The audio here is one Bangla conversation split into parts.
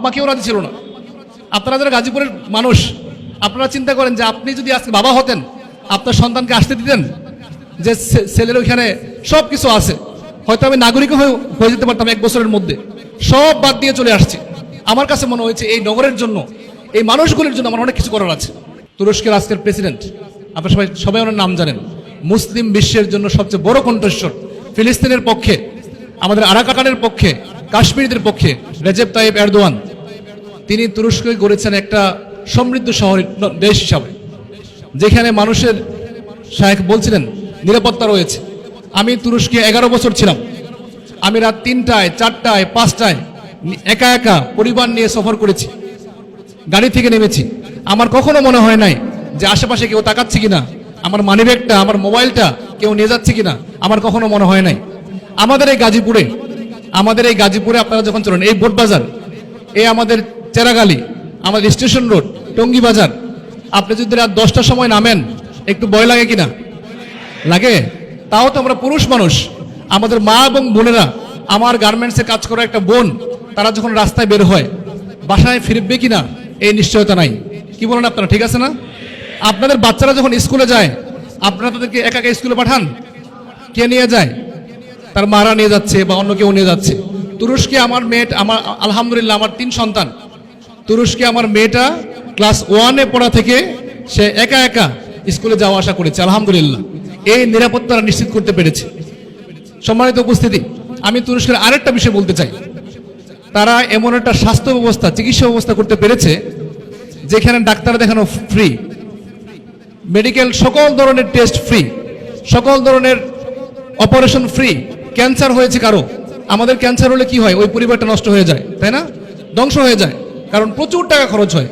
মা কেউ রাজি ছিল না। আপনারা যারা গাজীপুরের মানুষ, আপনারা চিন্তা করেন যে আপনি যদি আজকে বাবা হতেন, আপনার সন্তানকে আসতে দিতেন যে ছেলের ওইখানে সব কিছু আছে, হয়তো আমি নাগরিক হয়ে যেতে পারতাম 1 বছরের মধ্যে। সব বাদ দিয়ে চলে আসছি। আমার কাছে মনে হয়েছে এই নগরের জন্য, এই মানুষগুলির জন্য আমার অনেক কিছু করার আছে। তুরস্কের আজকের প্রেসিডেন্ট, আপনারা সবাই ওনার নাম জানেন, মুসলিম বিশ্বের জন্য সবচেয়ে বড় কণ্ঠস্বর, ফিলিস্তিনের পক্ষে, আমাদের আরাকানের পক্ষে, কাশ্মীরদের পক্ষে রেজেপ তাইয়িপ এরদোয়ান। তিনি তুরস্কে গড়েছেন একটা সমৃদ্ধ শহর দেশ হিসাবে, যেখানে মানুষের শায়েখ বলছিলেন নিরাপত্তা রয়েছে। আমি তুরস্কে 11 বছর ছিলাম। আমি রাত 3টায়, 4টায়, 5টায় একা একা পরিবার নিয়ে সফর করেছি, গাড়ি থেকে নেমেছি। আমার কখনো মনে হয় নাই যে আশেপাশে কেউ তাকাচ্ছে কিনা, আমার মানিব্যাগটা, আমার মোবাইলটা কেউ নিয়ে যাচ্ছে কিনা, আমার কখনো মনে হয় নাই। আমাদের এই গাজীপুরে আপনারা যখন চলেন, এই বোটবাজার, এই আমাদের চেরাগালি, আমাদের স্টেশন রোড, টঙ্গী বাজার, আপনি যদি রাত 10টার সময় নামেন, একটু ভয় লাগে কিনা? লাগে। তাও তো আমরা পুরুষ মানুষ, আমাদের মা এবং বোনেরা, আমার গার্মেন্টসে কাজ করা একটা বোন, তারা যখন রাস্তায় বের হয়, বাসায় ফিরবে কিনা এই নিশ্চয়তা নাই। কি বলেন আপনারা? ঠিক আছে না? আপনাদের বাচ্চারা যখন স্কুলে যায়, আপনারা তাদেরকে একা একা স্কুলে পাঠান? কে নিয়ে যায়? তার মারা নিয়ে যাচ্ছে বা অন্য কেউ নিয়ে যাচ্ছে। তুরস্কে আমার আলহামদুলিল্লাহ আমার 3 সন্তান। তুরস্কে আমার মেয়েটা ক্লাস 1-এ পড়া থেকে সে একা একা স্কুলে যাওয়া আসা করেছে, আলহামদুলিল্লাহ। এই নিরাপত্তা নিশ্চিত করতে পেরেছে। সম্মানিত উপস্থিতি, আমি তুরস্কের আরেকটা বিষয় বলতে চাই। তারা এমন একটা স্বাস্থ্য ব্যবস্থা, চিকিৎসা ব্যবস্থা করতে পেরেছে যেখানে ডাক্তার দেখানো ফ্রি, মেডিকেল সকল ধরনের টেস্ট ফ্রি, সকল ধরনের অপারেশন ফ্রি। ক্যান্সার হয়েছে কারো, আমাদের ক্যান্সার হলে কি হয়? ওই পরিবারটা নষ্ট হয়ে যায়, তাই না? ধ্বংস হয়ে যায়, কারণ প্রচুর টাকা খরচ হয়।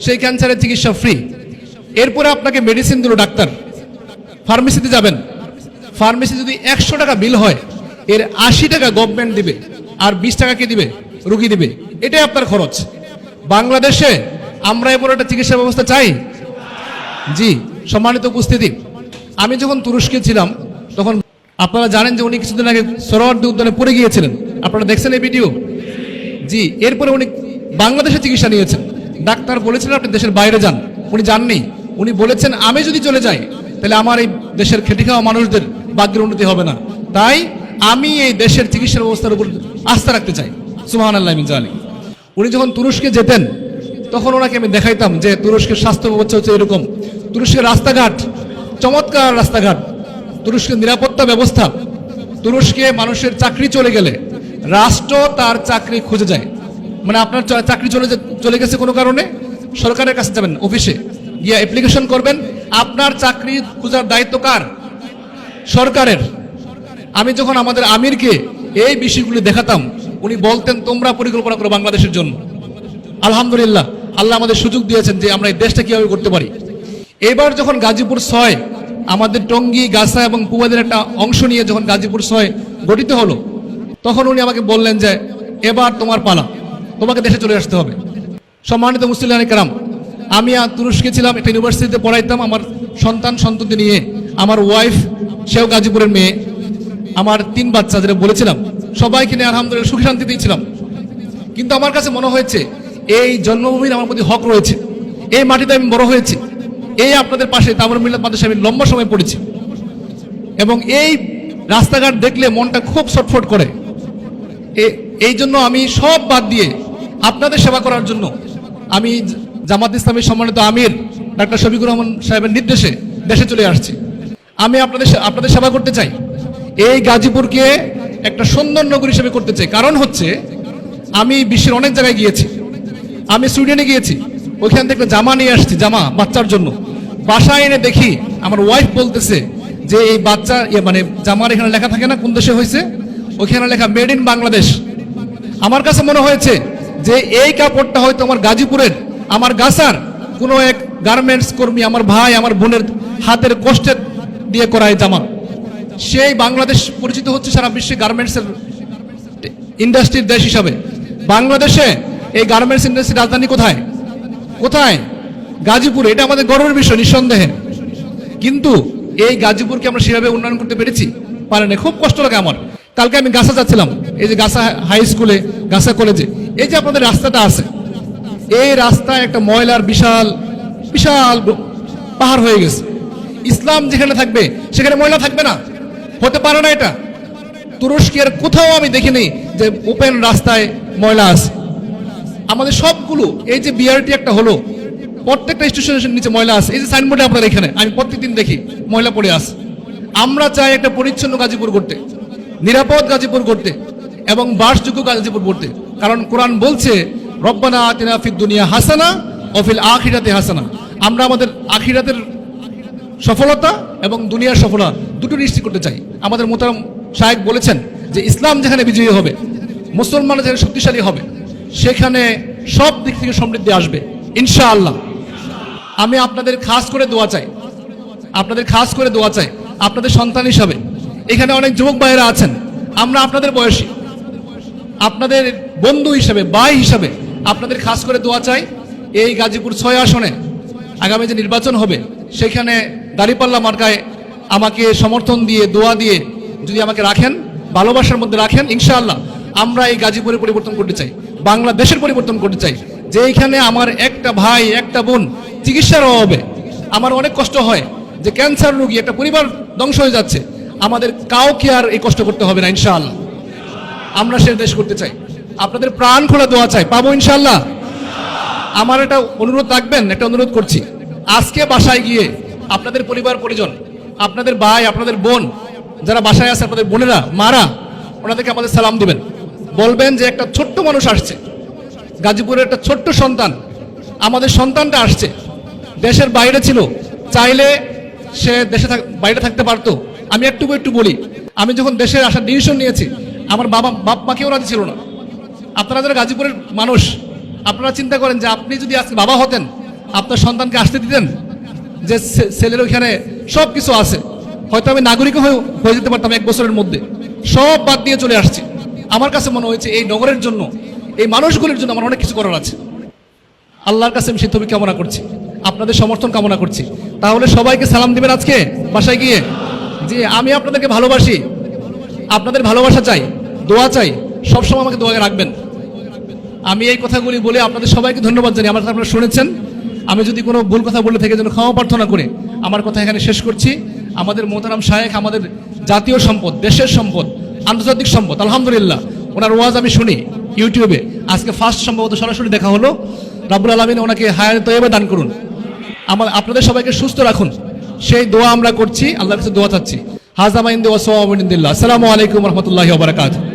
সেই ক্যান্সারের চিকিৎসা ফ্রি। এরপরে আপনাকে মেডিসিন দিল ডাক্তার, ফার্মেসিতে যাবেন, ফার্মেসি যদি 100 টাকা বিল হয়, এর 80 টাকা গভর্নমেন্ট দিবে, আর 20 টাকা কে দিবে? রুগী দিবে। এটাই আপনার খরচ। বাংলাদেশে আমরা এরপর একটা চিকিৎসা ব্যবস্থা চাই। জি, সম্মানিত উপস্থিতি, আমি যখন তুরস্কে ছিলাম, তখন আপনারা জানেন যে উনি কিছুদিন আগে সোহরাওয়ার্দী উদ্যানে পড়ে গিয়েছিলেন। আপনারা দেখছেন এই ভিডিও? জি। এরপরে উনি বাংলাদেশে চিকিৎসা নিয়েছেন। ডাক্তার বলেছিলেন আপনি দেশের বাইরে যান, উনি যাননি। উনি বলেছেন আমি যদি চলে যাই তাহলে আমার এই দেশের খেটে খাওয়া মানুষদের ভাগ্যের উন্নতি হবে না, তাই আমি এই দেশের চিকিৎসা ব্যবস্থার উপর আস্থা রাখতে চাই। সুবহানাল্লাহ মিন যালিক। উনি যখন তুরস্কে যেতেন, তখন ওনাকে আমি দেখাইতাম যে তুরস্কের স্বাস্থ্য ব্যবস্থা হচ্ছে এরকম, তুরস্কের রাস্তাঘাট চমৎকার রাস্তাঘাট, তুরস্কের নিরাপত্তা ব্যবস্থা। তুরস্কে মানুষের চাকরি চলে গেলে রাষ্ট্র তার চাকরি খুঁজে যায়। মানে আপনার চাকরি চলে গেছে কোনো কারণে, সরকারের কাছে যাবেন, অফিসে গিয়ে অ্যাপ্লিকেশন করবেন। আপনার চাকরি খোঁজার দায়িত্ব কার? সরকারের। আমি যখন আমাদের আমিরকে এই বিষয়গুলি দেখাতাম, উনি বলতেন তোমরা পরিকল্পনা করো বাংলাদেশের জন্য। আলহামদুলিল্লাহ, আল্লাহ আমাদের সুযোগ দিয়েছেন যে আমরা এই দেশটা কিভাবে করতে পারি। এবার যখন গাজীপুর 6, আমাদের টঙ্গী, গাছা এবং পুবাদের একটা অংশ নিয়ে যখন গাজীপুর 6 গঠিত হলো, তখন উনি আমাকে বললেন যে এবার তোমার পালা, তোমাকে দেশে চলে আসতে হবে। সম্মানিত মুসলিম কেরাম, আমি তুরস্কে ছিলাম, একটা ইউনিভার্সিটিতে পড়াইতাম আমার সন্তানটি নিয়ে। আমার ওয়াইফ, সেও গাজীপুরের মেয়ে। আমার 3 বাচ্চা, যেটা বলেছিলাম, সবাইকে নিয়ে আলহামদুলিল্লাহ সুখী শান্তিতেই ছিলাম। কিন্তু আমার কাছে মনে হয়েছে এই জন্মভূমির আমার প্রতি হক রয়েছে, এই মাটিতে আমি বড় হয়েছি, এই আপনাদের পাশে তাবর মিল্লাত মাদ্রাসায় আমি লম্বা সময় পড়েছি, এবং এই রাস্তাঘাট দেখলে মনটা খুব ছটফট করে। এই জন্য আমি সব বাদ দিয়ে আপনাদের সেবা করার জন্য আমি জামাত ইসলামের সম্মানিত আমির ডাক্তার শফিকুর রহমান সাহেবের নির্দেশে দেশে চলে আসছি। আমি আপনাদের সেবা করতে চাই, এই গাজীপুরকে একটা সুন্দর নগরী হিসেবে করতে চাই। কারণ হচ্ছে আমি বিশ্বের অনেক জায়গায় গিয়েছি, আমি সুইডেনে গিয়েছি, ওইখান থেকে জামা নিয়ে আসছি, জামা বাচ্চার জন্য। বাসায় এনে দেখি আমার ওয়াইফ বলতেছে যে এই বাচ্চা মানে জামার এখানে লেখা থাকে না কোন দেশে হয়েছে, ওইখানে লেখা মেড ইন বাংলাদেশ। আমার কাছে মনে হয়েছে যে এই কাপড়টা হয়তো আমার গাজীপুরের, আমার গাছার কোনো এক গার্মেন্টস কর্মী, আমার ভাই, আমার বোনের হাতের কষ্টের দিয়ে করা এই জামা। সেই বাংলাদেশ পরিচিত হচ্ছে সারা বিশ্বে গার্মেন্টসের ইন্ডাস্ট্রির দেশ হিসাবে। বাংলাদেশে এই গার্মেন্টস ইন্ডাস্ট্রির রাজধানী কোথায়? কোথায়? গাজীপুরে। এটা আমাদের গর্বের বিষয় নিঃসন্দেহে। কিন্তু এই গাজীপুরকে আমরা সেভাবে উন্নয়ন করতে পেরেছি? পারে না। খুব কষ্ট লাগে আমার। কালকে আমি গাছা যাচ্ছিলাম, এই যে গাছা হাই স্কুলে, গাছা কলেজে, এই যে আপনাদের রাস্তাটা আছে, এই রাস্তায় একটা ময়লার বিশাল বিশাল পাহাড় হয়ে গেছে। ইসলাম যেখানে থাকবে সেখানে ময়লা থাকবে না, হতে পারে না এটা। তুরস্কের কোথাও আমি দেখিনি যে ওপেন রাস্তায় ময়লা আছে। আমাদের সবগুলো, এই যে বিআরটি একটা হলো, প্রত্যেকটা স্টেশনের নিচে ময়লা আছে। এই যে সাইনবোর্ডে আপনার এখানে আমি প্রত্যেকদিন দেখি ময়লা পড়ে আছে। আমরা চাই একটা পরিচ্ছন্ন গাজীপুর করতে, নিরাপদ গাজীপুর করতে এবং বাসযোগ্য গাজীপুর করতে। কারণ কোরআন বলছে রব্বানা আতিনা ফিদ দুনিয়া হাসানা ওয়া ফিল আখিরাতি হাসানা। আমরা আমাদের আখিরাতের সফলতা এবং দুনিয়ার সফলতা দুটো নিশ্চিত করতে চাই। আমাদের মোহতারাম শায়েখ বলেছেন যে ইসলাম যেখানে বিজয়ী হবে, মুসলমান যেখানে শক্তিশালী হবে, সেখানে সব দিক থেকে সমৃদ্ধি আসবে ইনশাআল্লাহ। আমি আপনাদের খাস করে দোয়া চাই, আপনাদের খাস করে দোয়া চাই, আপনাদের সন্তান হিসাবে। এখানে অনেক যুবক ভাইয়েরা আছেন, আমরা আপনাদের বয়সী, আপনাদের বন্ধু হিসাবে, ভাই হিসাবে আপনাদের খাস করে দোয়া চাই। এই গাজীপুর 6 আসনে আগামী যে নির্বাচন হবে, সেখানে দাঁড়িপাল্লা মার্কায় আমাকে সমর্থন দিয়ে, দোয়া দিয়ে যদি আমাকে রাখেন, ভালোবাসার মধ্যে রাখেন, ইনশাআল্লাহ আমরা এই গাজীপুরের পরিবর্তন করতে চাই, বাংলাদেশের পরিবর্তন করতে চাই। যে এইখানে আমার একটা ভাই, একটা বোন চিকিৎসার অভাবে আমার অনেক কষ্ট হয়, যে ক্যান্সার রোগী একটা পরিবার ধ্বংস হয়ে যাচ্ছে, আমাদের কাউকে আর এই কষ্ট করতে হবে না ইনশাআল্লাহ। আমরা সে দেশ করতে চাই, আপনাদের প্রাণ খোলা দোয়া চাই, পাবো ইনশাআল্লাহ। আমার একটা অনুরোধ রাখবেন, একটা অনুরোধ করছি, আজকে বাসায় গিয়ে আপনাদের পরিবার পরিজন, আপনাদের ভাই, আপনাদের বোন যারা বাসায় আছে, আপনাদের বোনেরা, মারা, ওনাদেরকে আমাদের সালাম দিবেন। বলবেন যে একটা ছোট্ট মানুষ আসছে, গাজীপুরের একটা ছোট্ট সন্তান, আমাদের সন্তানটা আসছে, দেশের বাইরে ছিল, চাইলে সে দেশে বাইরে থাকতে পারতো। আমি একটু বলি, আমি যখন দেশে আসার ডিসিশন নিয়েছি, আমার বাপ মাকেও রাজি ছিল না। আপনারা যারা গাজীপুরের মানুষ, আপনারা চিন্তা করেন যে আপনি যদি আজকে বাবা হতেন, আপনার সন্তানকে আসতে দিতেন? যে ছেলের ওইখানে সব কিছু আছে, হয়তো আমি নাগরিক হয়ে যেতে পারতাম 1 বছরের মধ্যে। সব বাদ দিয়ে চলে আসছি। আমার কাছে মনে হয়েছে এই নগরের জন্য, এই মানুষগুলির জন্য আমার অনেক কিছু করার আছে। আল্লাহর কাছে আমি সিদ্ধবি কামনা করছি, আপনাদের সমর্থন কামনা করছি। তাহলে সবাইকে সালাম দিবেন আজকে বাসায় গিয়ে, যে আমি আপনাদেরকে ভালোবাসি, আপনাদের ভালোবাসা চাই, দোয়া চাই, সবসময় আমাকে দোয়া রাখবেন। আমি এই কথাগুলি বলে আপনাদের সবাইকে ধন্যবাদ জানাই। আমার আপনারা শুনেছেন, আমি যদি কোনো ভুল কথা বলে থেকে যেন ক্ষমা প্রার্থনা করে আমার কথা এখানে শেষ করছি। আমাদের মোহতারাম শায়েখ আমাদের জাতীয় সম্পদ, দেশের সম্পদ, আন্তর্জাতিক সম্পদ, আলহামদুলিল্লাহ। ওনার ওয়াজ আমি শুনি ইউটিউবে, আজকে ফার্স্ট সম্ভবত সরাসরি দেখা হলো। রাব্বুল আলামিন ওনাকে হায়াত তয়্যিবা দান করুন, আপনাদের সবাইকে সুস্থ রাখুন, সেই দোয়া আমরা করছি, আল্লাহর কাছে দোয়া চাচ্ছি। হাযা মা ইনদি ওয়া সাওয়াবু মিন ইনদিল্লাহ। আসসালামু আলাইকুম ওয়া রাহমাতুল্লাহি ওয়া বারাকাতুহু।